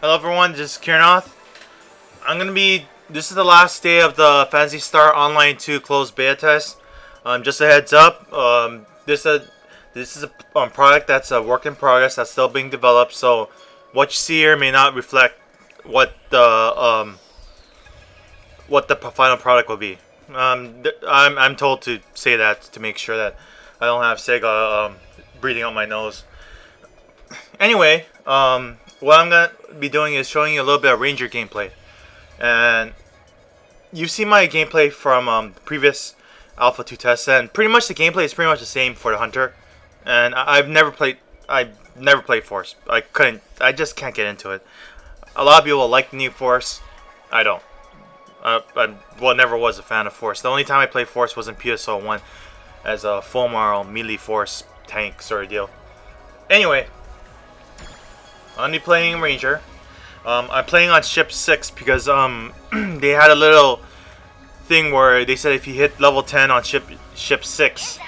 Hello everyone, this is Keirnoth. This is the last day of the Phantasy Star Online 2 closed beta test. Just a heads up, this is a product that's a work in progress that's still being developed. So what you see here may not reflect what the final product will be. I'm told to say that to make sure that I don't have Sega breathing out my nose. Anyway, what I'm going to be doing is showing you a little bit of Ranger gameplay. And you've seen my gameplay from the previous Alpha 2 tests, and pretty much the gameplay is pretty much the same for the Hunter. And I've never played Force. I just can't get into it. A lot of people like the new Force. I don't. I never was a fan of Force. The only time I played Force was in PSO 1 as a full Marl melee Force tank sort of deal. Anyway, I'm gonna be playing Ranger. I'm playing on ship 6 because they had a little thing where they said if you hit level 10 on ship 6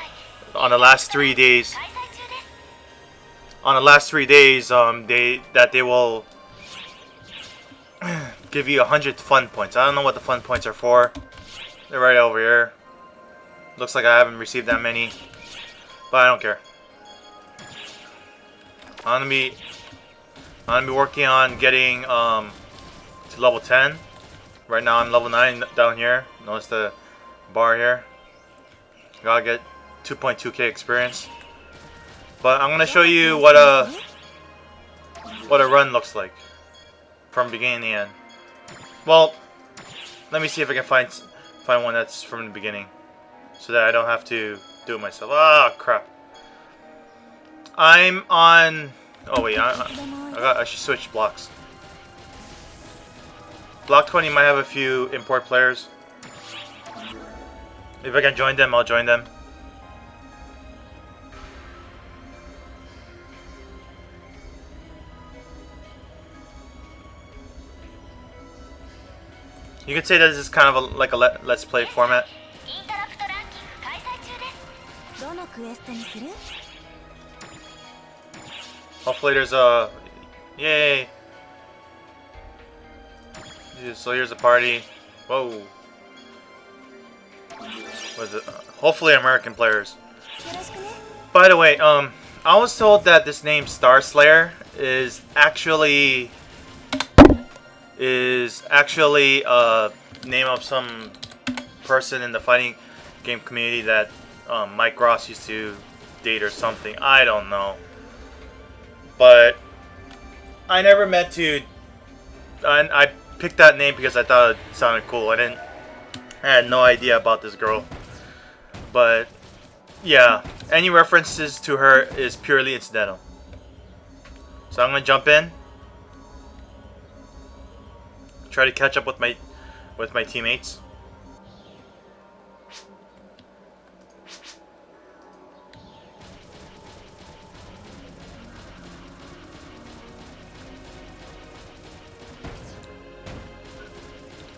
on the last 3 days, they will give you 100 fun points. I don't know what the fun points are for. They're right over here. Looks like I haven't received that many, but I don't care. I'm gonna be working on getting to level 10. Right now I'm level 9 down here. Notice the bar here. Gotta get 2.2k experience. But I'm gonna show you what a run looks like from beginning to end. Well, let me see if I can find one that's from the beginning, so that I don't have to do it myself. Ah, crap. I'm on. Oh wait, I should switch blocks. Block 20 might have a few import players. If I can join them, I'll join them. You could say that this is kind of like a let's play format. Hopefully there's a... Yay! So here's a party. Whoa. Was it? Hopefully American players. By the way, I was told that this name Star Slayer is actually a name of some person in the fighting game community that Mike Ross used to date or something. I don't know. But I never meant to. I picked that name because I thought it sounded cool. I had no idea about this girl. But yeah, any references to her is purely incidental. So I'm gonna jump in, try to catch up with my teammates.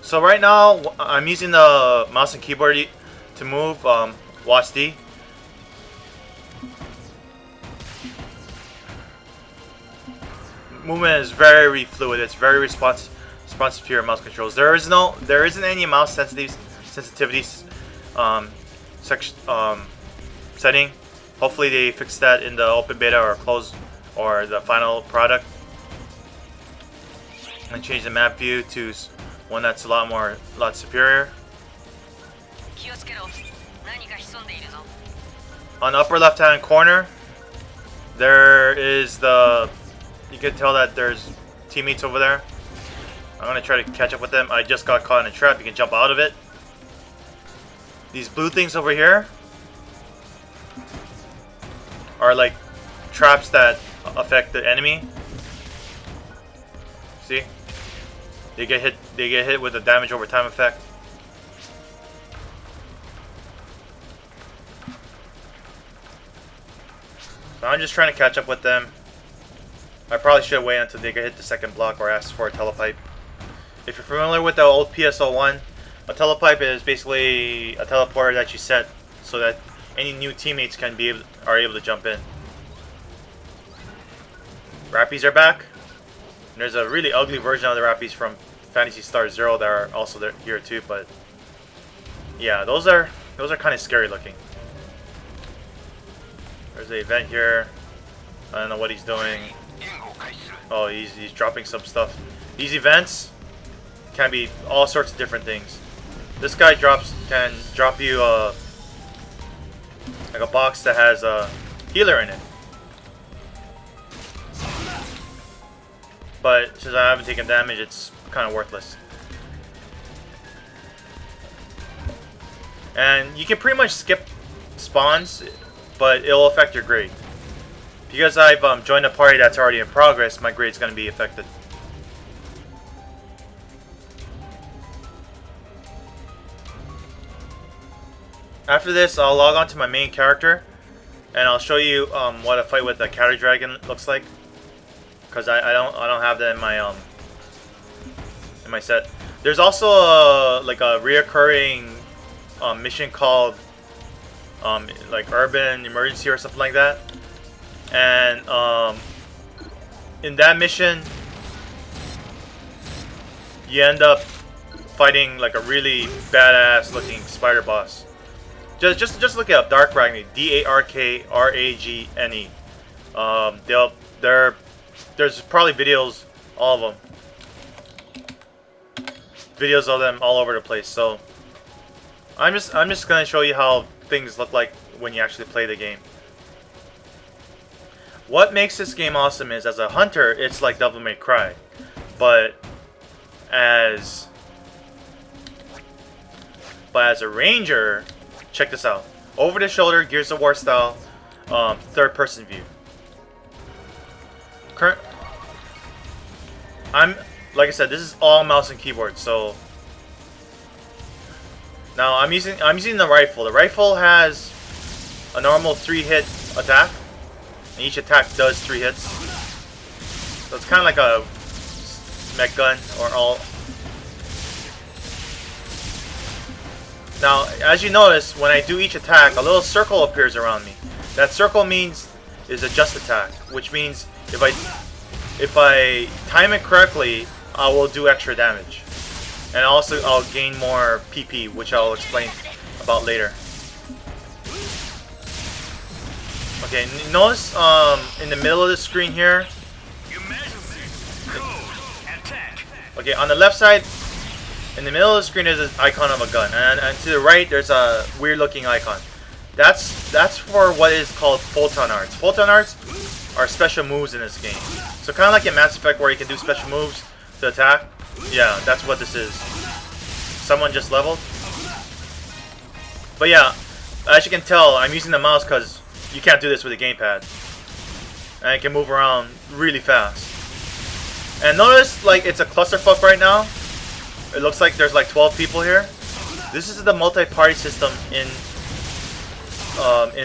So right now, I'm using the mouse and keyboard to move. Watch D. Movement is very fluid. It's very responsive to your mouse controls. There isn't any mouse sensitivities setting. Hopefully they fix that in the open beta or close or the final product, and change the map view to one that's a lot superior. On the upper left hand corner, there is you can tell that there's teammates over there. I'm gonna try to catch up with them. I just got caught in a trap. You can jump out of it. These blue things over here are like traps that affect the enemy. See? They get hit with the damage over time effect. So I'm just trying to catch up with them. I probably should wait until they get hit the second block or ask for a telepipe. If you're familiar with the old PSO1, a telepipe is basically a teleporter that you set so that any new teammates are able to jump in. Rappies are back. And there's a really ugly version of the Rappies from Phantasy Star Zero that are also there, here too, but yeah, those are kind of scary looking. There's an event here. I don't know what he's doing. Oh, he's dropping some stuff. These events can be all sorts of different things. This guy can drop you like a box that has a healer in it. But since I haven't taken damage, it's kind of worthless. And you can pretty much skip spawns, but it'll affect your grade. Because I've joined a party that's already in progress, my grade's going to be affected. After this, I'll log on to my main character, and I'll show you what a fight with a Catty Dragon looks like. Because I don't have that in my set. There's also a reoccurring mission called like Urban Emergency or something like that. And in that mission, you end up fighting like a really badass looking spider boss. Just look it up, Darkragne, Darkragne. There's probably videos, all of them. Videos of them all over the place. So I'm just gonna show you how things look like when you actually play the game. What makes this game awesome is, as a hunter, it's like Devil May Cry, but as a ranger, check this out. Over the shoulder, Gears of War style, third person view. Like I said, this is all mouse and keyboard. So now I'm using the rifle. The rifle has a normal 3-hit attack, and each attack does 3 hits. So it's kind of like a mech gun or all. Now, as you notice, when I do each attack, a little circle appears around me. That circle is a just attack, which means if I time it correctly, I will do extra damage. And also I'll gain more PP, which I'll explain about later. Okay, notice in the middle of the screen here. Okay, on the left side, in the middle of the screen there's an icon of a gun, and to the right there's a weird looking icon. That's for what is called Photon Arts. Photon Arts are special moves in this game. So kind of like in Mass Effect where you can do special moves to attack. Yeah, that's what this is. Someone just leveled. But yeah, as you can tell, I'm using the mouse because you can't do this with a gamepad. And I can move around really fast. And notice, like, it's a clusterfuck right now. It looks like there's like 12 people here. This is the multi-party system in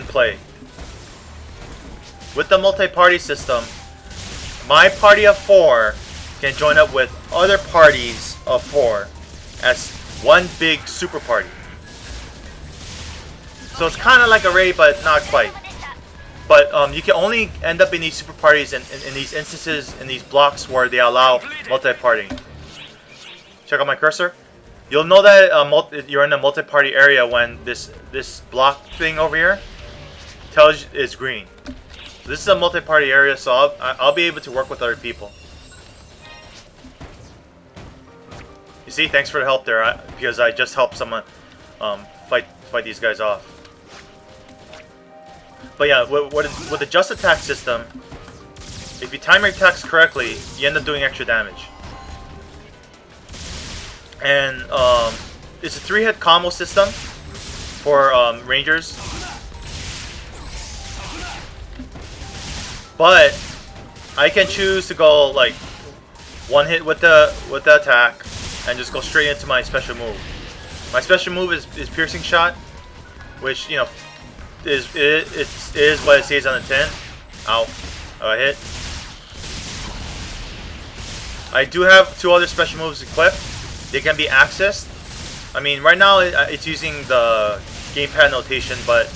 play. With the multi-party system, my party of 4 can join up with other parties of 4 as one big super party. So it's kind of like a raid, but not quite. But you can only end up in these super parties in these instances, in these blocks where they allow multi-party. Check out my cursor. You'll know that you're in a multi-party area when this block thing over here tells you it's green. This is a multi-party area, so I'll be able to work with other people. You see, thanks for the help there, because I just helped someone fight these guys off. But yeah, with the just attack system, if you time your attacks correctly, you end up doing extra damage. And it's a 3-hit combo system for rangers. But I can choose to go like 1 hit with the attack and just go straight into my special move. My special move is piercing shot, which, you know, is what it says on the tin. Ow! I hit. I do have 2 other special moves equipped. They can be accessed. I mean, right now it's using the gamepad notation, but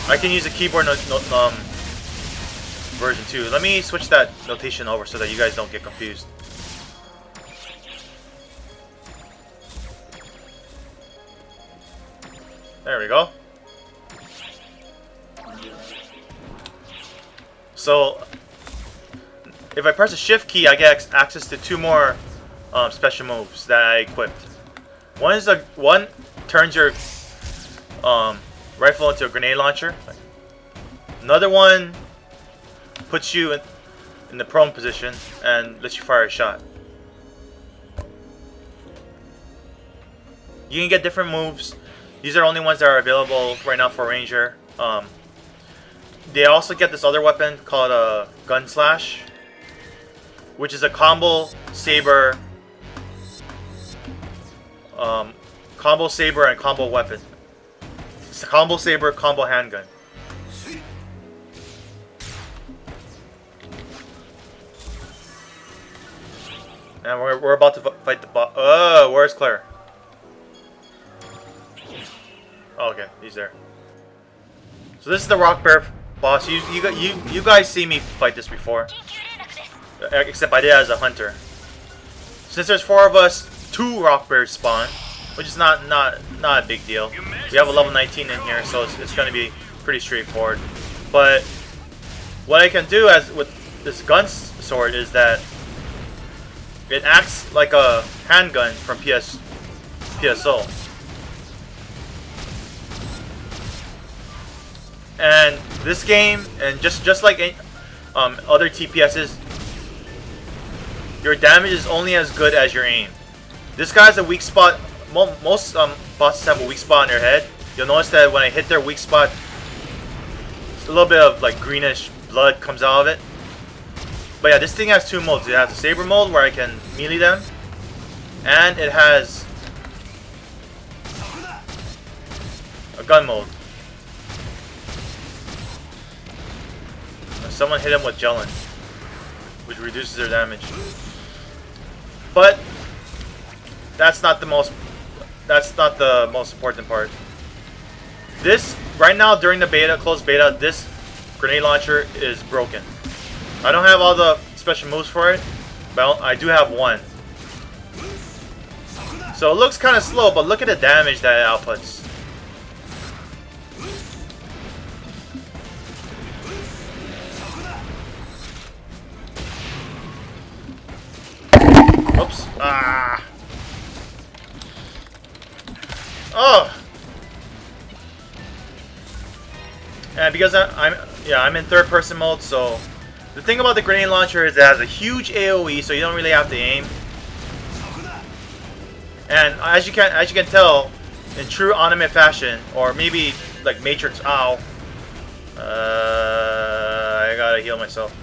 I can use the keyboard version 2. Let me switch that notation over so that you guys don't get confused. There we go. So, if I press the shift key, I get access to 2 more special moves that I equipped. One turns your rifle into a grenade launcher. Another one puts you in the prone position and lets you fire a shot. You can get different moves. These are the only ones that are available right now for Ranger. They also get this other weapon called a Gun Slash, which is a combo saber, and combo weapon. It's a combo saber, combo handgun. And we're about to fight the boss. Where's Claire? Oh, okay, he's there. So this is the Rock Bear boss. You guys see me fight this before, except I did it as a hunter. Since there's 4 of us, 2 Rock Bears spawn, which is not a big deal. We have a level 19 in here, so it's going to be pretty straightforward. But what I can do with this gun sword is that it acts like a handgun from PSO. And this game, and just like other TPSs, your damage is only as good as your aim. This guy's a weak spot. Most bosses have a weak spot on their head. You'll notice that when I hit their weak spot, a little bit of like greenish blood comes out of it. But yeah, this thing has 2 modes. It has a saber mode where I can melee them, and it has a gun mode. Someone hit him with gelin, which reduces their damage. But that's not the most important part. This right now during the beta, closed beta, this grenade launcher is broken. I don't have all the special moves for it, but I do have one. So it looks kind of slow, but look at the damage that it outputs. Oops. Ah. Oh. And because I'm in 3rd-person mode, so the thing about the grenade launcher is it has a huge AOE, so you don't really have to aim. And as you can tell, in true anime fashion, or maybe like Matrix, ow. I gotta heal myself.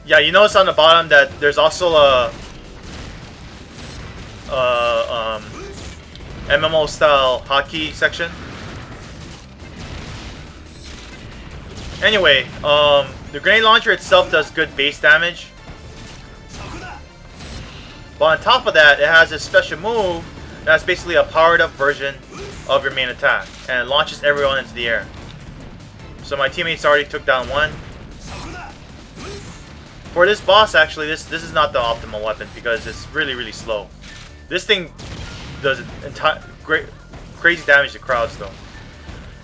Yeah, you notice on the bottom that there's also a MMO style hotkey section. Anyway, the grenade launcher itself does good base damage. But on top of that, it has a special move that's basically a powered up version of your main attack. And it launches everyone into the air. So my teammates already took down 1. For this boss, actually, this is not the optimal weapon because it's really slow. This thing does crazy damage to crowds though.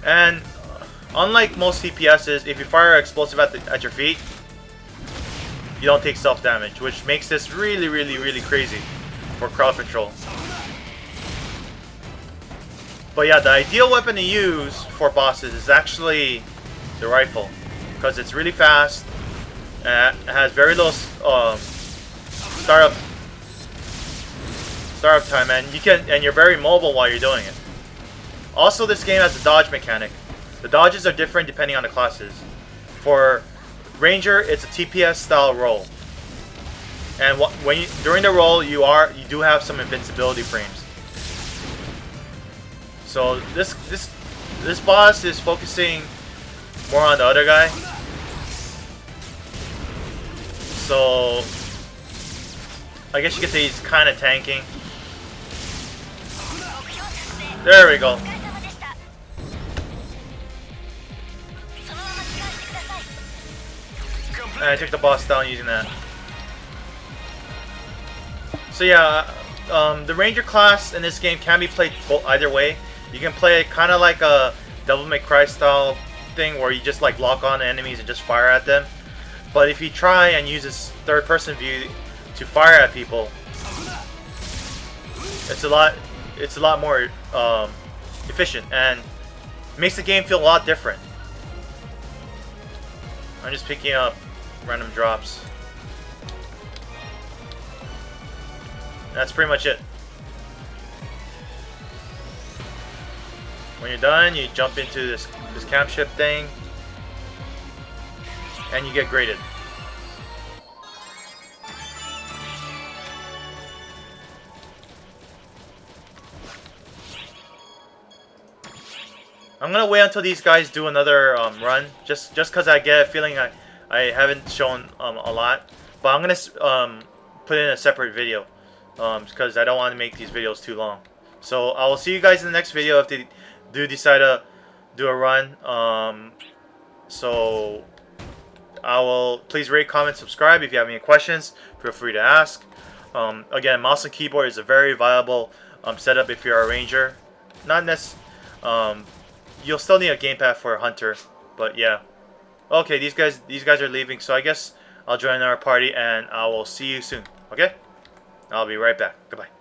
And unlike most CPSs, if you fire an explosive at your feet, you don't take self damage, which makes this really crazy for crowd control. But yeah, the ideal weapon to use for bosses is actually the rifle, because it's really fast and it has very low startup time, and you're very mobile while you're doing it. Also, this game has a dodge mechanic. The dodges are different depending on the classes. For Ranger, it's a TPS style roll, and during the roll, you do have some invincibility frames. So this boss is focusing more on the other guy. So I guess you could say he's kind of tanking. There we go. And I took the boss down using that. So yeah, the Ranger class in this game can be played either way. You can play it kind of like a Devil May Cry style thing where you just like lock on enemies and just fire at them. But if you try and use this third-person view to fire at people, it's a lot more efficient and makes the game feel a lot different. I'm just picking up random drops. That's pretty much it. When you're done, you jump into this camp ship thing, and you get graded. I'm gonna wait until these guys do another run, just because I get a feeling I haven't shown a lot, but I'm gonna put in a separate video because I don't want to make these videos too long. So I will see you guys in the next video if they do decide to do a run. So I will please rate, comment, subscribe. If you have any questions, feel free to ask. Again, mouse and keyboard is a very viable setup if you're a ranger. Not necessarily. You'll still need a gamepad for a hunter, but yeah. Okay, these guys are leaving, so I guess I'll join our party and I will see you soon. Okay? I'll be right back. Goodbye.